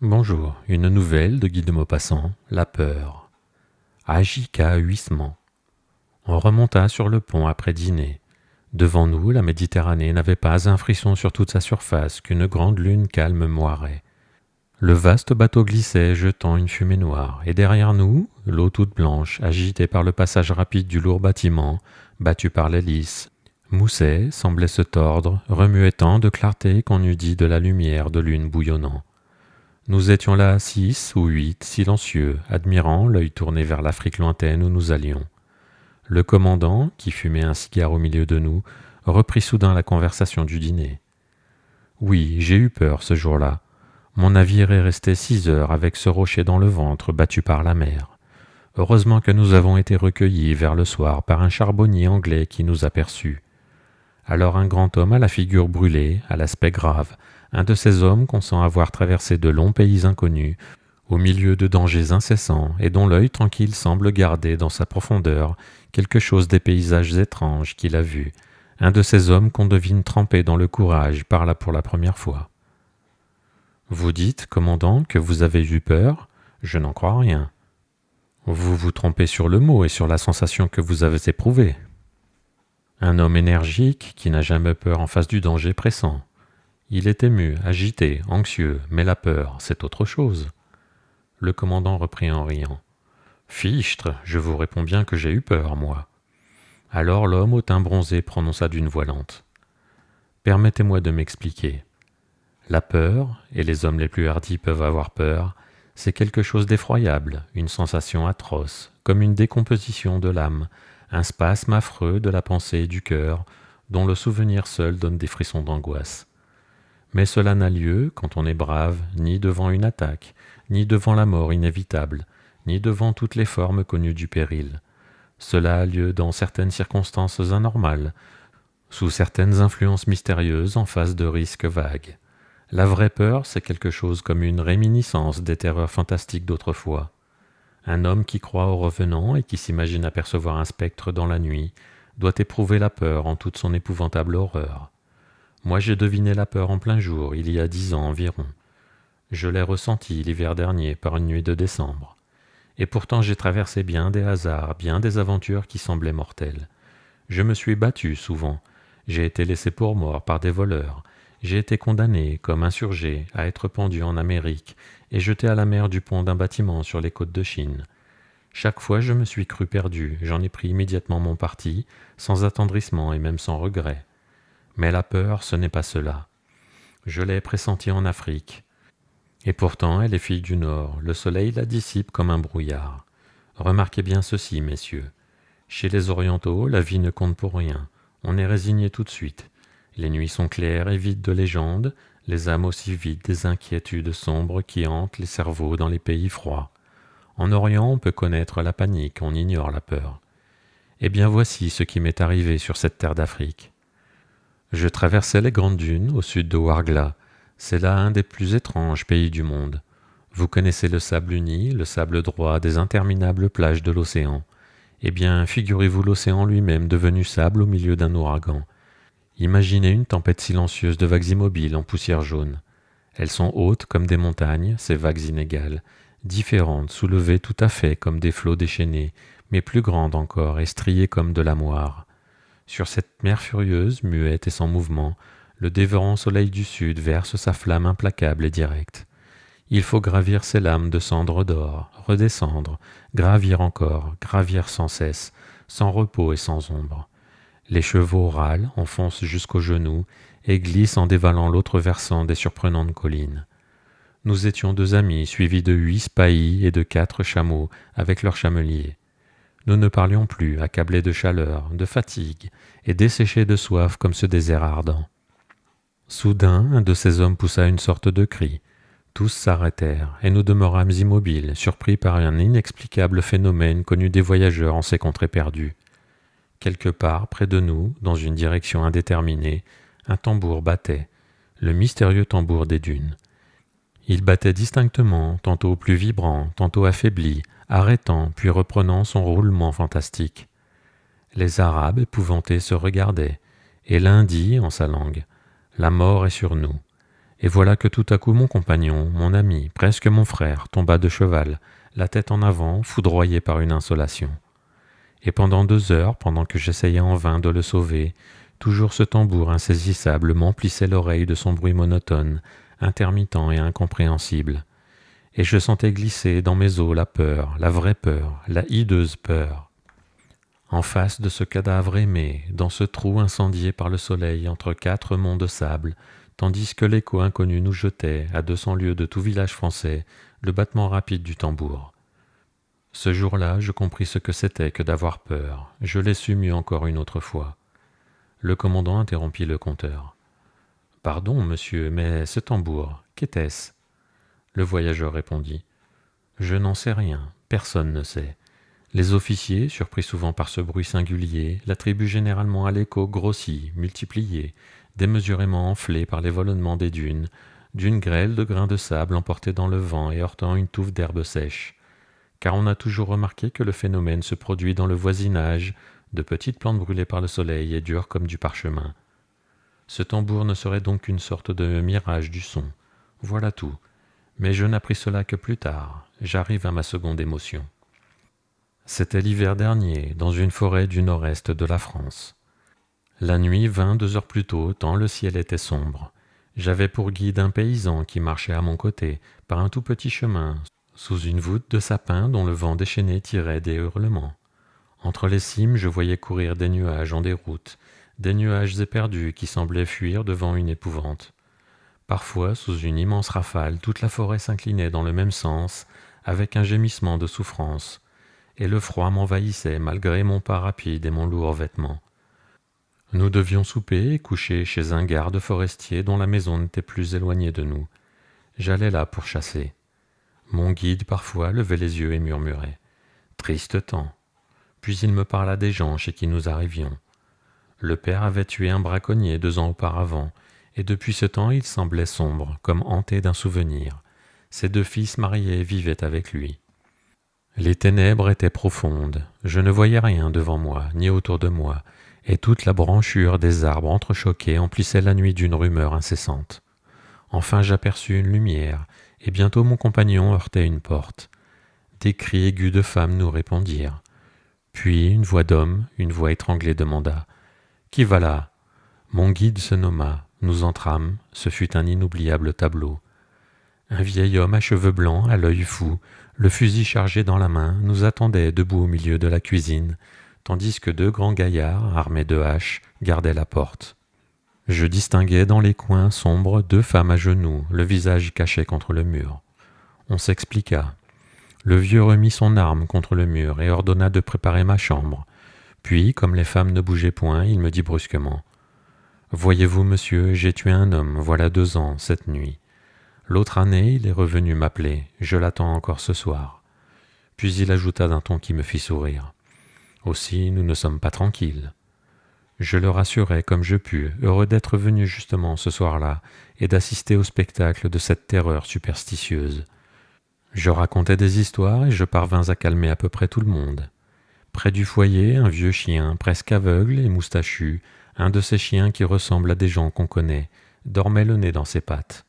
Bonjour, une nouvelle de Guy de Maupassant, La peur. Agika huissement. On remonta sur le pont après dîner. Devant nous, la Méditerranée n'avait pas un frisson sur toute sa surface qu'une grande lune calme moirait. Le vaste bateau glissait, jetant une fumée noire, et derrière nous, l'eau toute blanche, agitée par le passage rapide du lourd bâtiment, battu par l'hélice, moussait, semblait se tordre, remuait tant de clarté qu'on eût dit de la lumière de lune bouillonnant. Nous étions là 6 ou 8, silencieux, admirant, l'œil tourné vers l'Afrique lointaine où nous allions. Le commandant, qui fumait un cigare au milieu de nous, reprit soudain la conversation du dîner. Oui, j'ai eu peur ce jour-là. Mon navire est resté 6 heures avec ce rocher dans le ventre battu par la mer. Heureusement que nous avons été recueillis vers le soir par un charbonnier anglais qui nous aperçut. Alors un grand homme à la figure brûlée, à l'aspect grave, un de ces hommes qu'on sent avoir traversé de longs pays inconnus, au milieu de dangers incessants, et dont l'œil tranquille semble garder dans sa profondeur quelque chose des paysages étranges qu'il a vus, un de ces hommes qu'on devine trempés dans le courage par là pour la première fois. Vous dites, commandant, que vous avez eu peur? Je n'en crois rien. Vous vous trompez sur le mot et sur la sensation que vous avez éprouvée. Un homme énergique qui n'a jamais peur en face du danger pressant. Il est ému, agité, anxieux, mais la peur, c'est autre chose. Le commandant reprit en riant. Fichtre, je vous réponds bien que j'ai eu peur, moi. Alors l'homme au teint bronzé prononça d'une voix lente. Permettez-moi de m'expliquer. La peur, et les hommes les plus hardis peuvent avoir peur, c'est quelque chose d'effroyable, une sensation atroce, comme une décomposition de l'âme, un spasme affreux de la pensée et du cœur, dont le souvenir seul donne des frissons d'angoisse. Mais cela n'a lieu, quand on est brave, ni devant une attaque, ni devant la mort inévitable, ni devant toutes les formes connues du péril. Cela a lieu dans certaines circonstances anormales, sous certaines influences mystérieuses en face de risques vagues. La vraie peur, c'est quelque chose comme une réminiscence des terreurs fantastiques d'autrefois. Un homme qui croit aux revenants et qui s'imagine apercevoir un spectre dans la nuit doit éprouver la peur en toute son épouvantable horreur. Moi j'ai deviné la peur en plein jour, il y a 10 ans environ. Je l'ai ressentie l'hiver dernier par une nuit de décembre. Et pourtant j'ai traversé bien des hasards, bien des aventures qui semblaient mortelles. Je me suis battu souvent, j'ai été laissé pour mort par des voleurs, j'ai été condamné, comme insurgé, à être pendu en Amérique et jeté à la mer du pont d'un bâtiment sur les côtes de Chine. Chaque fois je me suis cru perdu, j'en ai pris immédiatement mon parti, sans attendrissement et même sans regret. Mais la peur, ce n'est pas cela. Je l'ai pressentie en Afrique. Et pourtant, elle est fille du Nord, le soleil la dissipe comme un brouillard. Remarquez bien ceci, messieurs. Chez les Orientaux, la vie ne compte pour rien. On est résigné tout de suite. Les nuits sont claires et vides de légendes, les âmes aussi vides des inquiétudes sombres qui hantent les cerveaux dans les pays froids. En Orient, on peut connaître la panique, on ignore la peur. Eh bien voici ce qui m'est arrivé sur cette terre d'Afrique. Je traversais les grandes dunes au sud de Ouargla. C'est là un des plus étranges pays du monde. Vous connaissez le sable uni, le sable droit des interminables plages de l'océan. Eh bien, figurez-vous l'océan lui-même devenu sable au milieu d'un ouragan. Imaginez une tempête silencieuse de vagues immobiles en poussière jaune. Elles sont hautes comme des montagnes, ces vagues inégales, différentes, soulevées tout à fait comme des flots déchaînés, mais plus grandes encore et striées comme de la moire. Sur cette mer furieuse, muette et sans mouvement, le dévorant soleil du sud verse sa flamme implacable et directe. Il faut gravir ces lames de cendres d'or, redescendre, gravir encore, gravir sans cesse, sans repos et sans ombre. Les chevaux râlent, enfoncent jusqu'aux genoux et glissent en dévalant l'autre versant des surprenantes collines. Nous étions 2 amis suivis de 8 spahis et de 4 chameaux avec leurs chameliers. Nous ne parlions plus, accablés de chaleur, de fatigue, et desséchés de soif comme ce désert ardent. Soudain, un de ces hommes poussa une sorte de cri. Tous s'arrêtèrent, et nous demeurâmes immobiles, surpris par un inexplicable phénomène connu des voyageurs en ces contrées perdues. Quelque part, près de nous, dans une direction indéterminée, un tambour battait, le mystérieux tambour des dunes. Il battait distinctement, tantôt plus vibrant, tantôt affaibli, arrêtant puis reprenant son roulement fantastique. Les Arabes épouvantés se regardaient, et l'un dit en sa langue « La mort est sur nous ». Et voilà que tout à coup mon compagnon, mon ami, presque mon frère, tomba de cheval, la tête en avant, foudroyé par une insolation. Et pendant 2 heures, pendant que j'essayais en vain de le sauver, toujours ce tambour insaisissable m'emplissait l'oreille de son bruit monotone, intermittent et incompréhensible. Et je sentais glisser dans mes os la peur, la vraie peur, la hideuse peur. En face de ce cadavre aimé, dans ce trou incendié par le soleil entre 4 monts de sable, tandis que l'écho inconnu nous jetait, à 200 lieues de tout village français, le battement rapide du tambour. Ce jour-là, je compris ce que c'était que d'avoir peur. Je l'ai su mieux encore une autre fois. Le commandant interrompit le conteur. « Pardon, monsieur, mais ce tambour, qu'était-ce » Le voyageur répondit. « Je n'en sais rien, personne ne sait. Les officiers, surpris souvent par ce bruit singulier, l'attribuent généralement à l'écho grossi, multiplié, démesurément enflé par les volements des dunes, d'une grêle de grains de sable emportés dans le vent et heurtant une touffe d'herbe sèche. Car on a toujours remarqué que le phénomène se produit dans le voisinage, de petites plantes brûlées par le soleil et dures comme du parchemin. Ce tambour ne serait donc qu'une sorte de mirage du son. Voilà tout. Mais je n'appris cela que plus tard. J'arrive à ma seconde émotion. C'était l'hiver dernier, dans une forêt du nord-est de la France. La nuit vint 2 heures plus tôt, tant le ciel était sombre. J'avais pour guide un paysan qui marchait à mon côté, par un tout petit chemin, sous une voûte de sapins dont le vent déchaîné tirait des hurlements. Entre les cimes, je voyais courir des nuages en déroute, des nuages éperdus qui semblaient fuir devant une épouvante. Parfois, sous une immense rafale, toute la forêt s'inclinait dans le même sens, avec un gémissement de souffrance, et le froid m'envahissait malgré mon pas rapide et mon lourd vêtement. Nous devions souper et coucher chez un garde forestier dont la maison n'était plus éloignée de nous. J'allais là pour chasser. Mon guide parfois levait les yeux et murmurait « Triste temps ». Puis il me parla des gens chez qui nous arrivions. Le père avait tué un braconnier 2 ans auparavant, et depuis ce temps il semblait sombre, comme hanté d'un souvenir. Ses 2 fils mariés vivaient avec lui. Les ténèbres étaient profondes, je ne voyais rien devant moi, ni autour de moi, et toute la branchure des arbres entrechoqués emplissait la nuit d'une rumeur incessante. Enfin j'aperçus une lumière, et bientôt mon compagnon heurtait une porte. Des cris aigus de femmes nous répondirent. Puis une voix d'homme, une voix étranglée demanda « Qui va là ?» Mon guide se nomma, nous entrâmes, ce fut un inoubliable tableau. Un vieil homme à cheveux blancs, à l'œil fou, le fusil chargé dans la main, nous attendait debout au milieu de la cuisine, tandis que 2 grands gaillards, armés de haches, gardaient la porte. Je distinguais dans les coins sombres 2 femmes à genoux, le visage caché contre le mur. On s'expliqua. Le vieux remit son arme contre le mur et ordonna de préparer ma chambre. Puis, comme les femmes ne bougeaient point, il me dit brusquement « Voyez-vous, monsieur, j'ai tué un homme, voilà 2 ans, cette nuit. L'autre année, il est revenu m'appeler, je l'attends encore ce soir. » Puis il ajouta d'un ton qui me fit sourire « Aussi, nous ne sommes pas tranquilles. » Je le rassurai comme je pus, heureux d'être venu justement ce soir-là et d'assister au spectacle de cette terreur superstitieuse. Je racontai des histoires et je parvins à calmer à peu près tout le monde. Près du foyer, un vieux chien, presque aveugle et moustachu, un de ces chiens qui ressemblent à des gens qu'on connaît, dormait le nez dans ses pattes.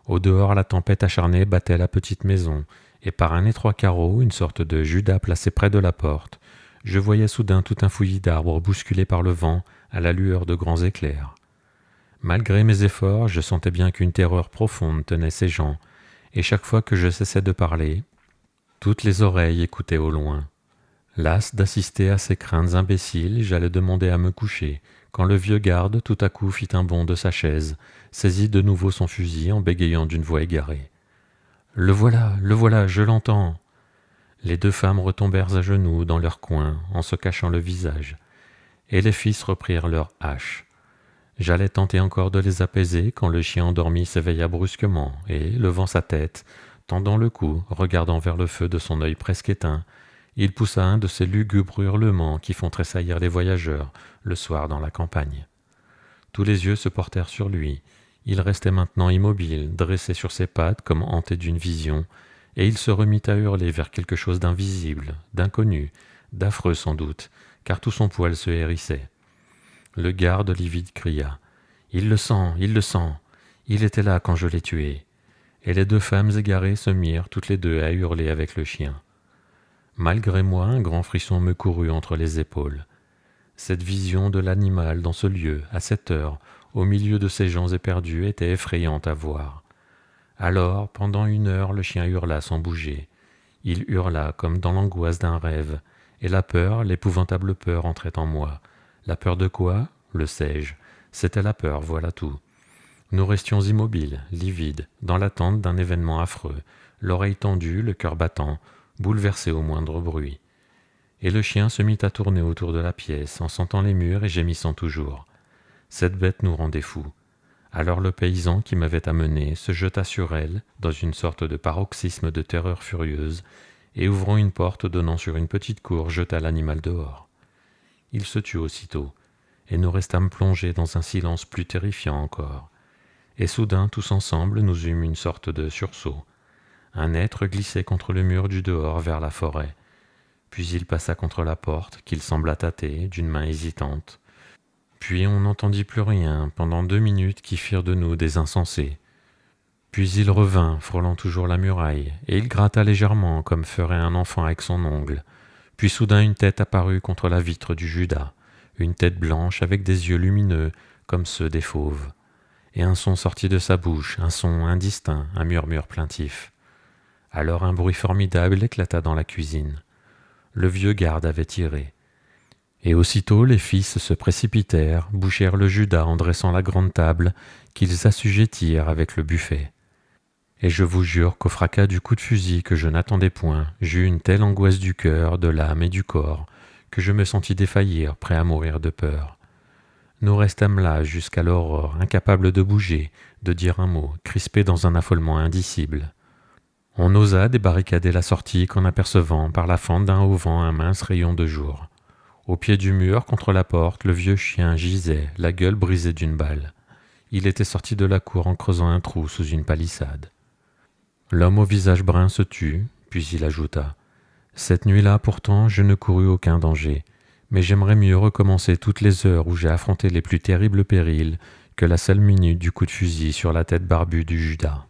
Au dehors, la tempête acharnée battait la petite maison, et par un étroit carreau, une sorte de Judas placé près de la porte, je voyais soudain tout un fouillis d'arbres bousculés par le vent à la lueur de grands éclairs. Malgré mes efforts, je sentais bien qu'une terreur profonde tenait ces gens, et chaque fois que je cessais de parler, toutes les oreilles écoutaient au loin. Las d'assister à ces craintes imbéciles, j'allais demander à me coucher, quand le vieux garde tout à coup fit un bond de sa chaise, saisit de nouveau son fusil en bégayant d'une voix égarée. « Le voilà, je l'entends !» Les 2 femmes retombèrent à genoux dans leur coin, en se cachant le visage, et les fils reprirent leurs haches. J'allais tenter encore de les apaiser quand le chien endormi s'éveilla brusquement et, levant sa tête, tendant le cou, regardant vers le feu de son œil presque éteint, il poussa un de ces lugubres hurlements qui font tressaillir les voyageurs le soir dans la campagne. Tous les yeux se portèrent sur lui. Il restait maintenant immobile, dressé sur ses pattes comme hanté d'une vision, et il se remit à hurler vers quelque chose d'invisible, d'inconnu, d'affreux sans doute, car tout son poil se hérissait. Le garde livide cria « Il le sent ! Il était là quand je l'ai tué. » Et les 2 femmes égarées se mirent toutes les 2 à hurler avec le chien. Malgré moi, un grand frisson me courut entre les épaules. Cette vision de l'animal dans ce lieu, à cette heure, au milieu de ces gens éperdus, était effrayante à voir. Alors, pendant 1 heure, le chien hurla sans bouger. Il hurla comme dans l'angoisse d'un rêve, et la peur, l'épouvantable peur entrait en moi. La peur de quoi? Le sais-je. C'était la peur, voilà tout. Nous restions immobiles, livides, dans l'attente d'un événement affreux, l'oreille tendue, le cœur battant, bouleversés au moindre bruit. Et le chien se mit à tourner autour de la pièce, en sentant les murs et gémissant toujours. Cette bête nous rendait fous. Alors le paysan qui m'avait amené se jeta sur elle, dans une sorte de paroxysme de terreur furieuse, et ouvrant une porte donnant sur une petite cour, jeta l'animal dehors. Il se tut aussitôt, et nous restâmes plongés dans un silence plus terrifiant encore. Et soudain, tous ensemble, nous eûmes une sorte de sursaut. Un être glissait contre le mur du dehors vers la forêt. Puis il passa contre la porte, qu'il sembla tâter, d'une main hésitante. Puis on n'entendit plus rien pendant 2 minutes qui firent de nous des insensés. Puis il revint, frôlant toujours la muraille, et il gratta légèrement comme ferait un enfant avec son ongle. Puis soudain une tête apparut contre la vitre du Judas, une tête blanche avec des yeux lumineux comme ceux des fauves. Et un son sortit de sa bouche, un son indistinct, un murmure plaintif. Alors un bruit formidable éclata dans la cuisine. Le vieux garde avait tiré. Et aussitôt les fils se précipitèrent, bouchèrent le Judas en dressant la grande table qu'ils assujettirent avec le buffet. Et je vous jure qu'au fracas du coup de fusil que je n'attendais point, j'eus une telle angoisse du cœur, de l'âme et du corps, que je me sentis défaillir, prêt à mourir de peur. Nous restâmes là jusqu'à l'aurore, incapables de bouger, de dire un mot, crispés dans un affolement indicible. On n'osa débarricader la sortie qu'en apercevant par la fente d'un auvent un mince rayon de jour. Au pied du mur, contre la porte, le vieux chien gisait, la gueule brisée d'une balle. Il était sorti de la cour en creusant un trou sous une palissade. L'homme au visage brun se tut, puis il ajouta « Cette nuit-là, pourtant, je ne courus aucun danger, mais j'aimerais mieux recommencer toutes les heures où j'ai affronté les plus terribles périls que la seule minute du coup de fusil sur la tête barbue du Judas. »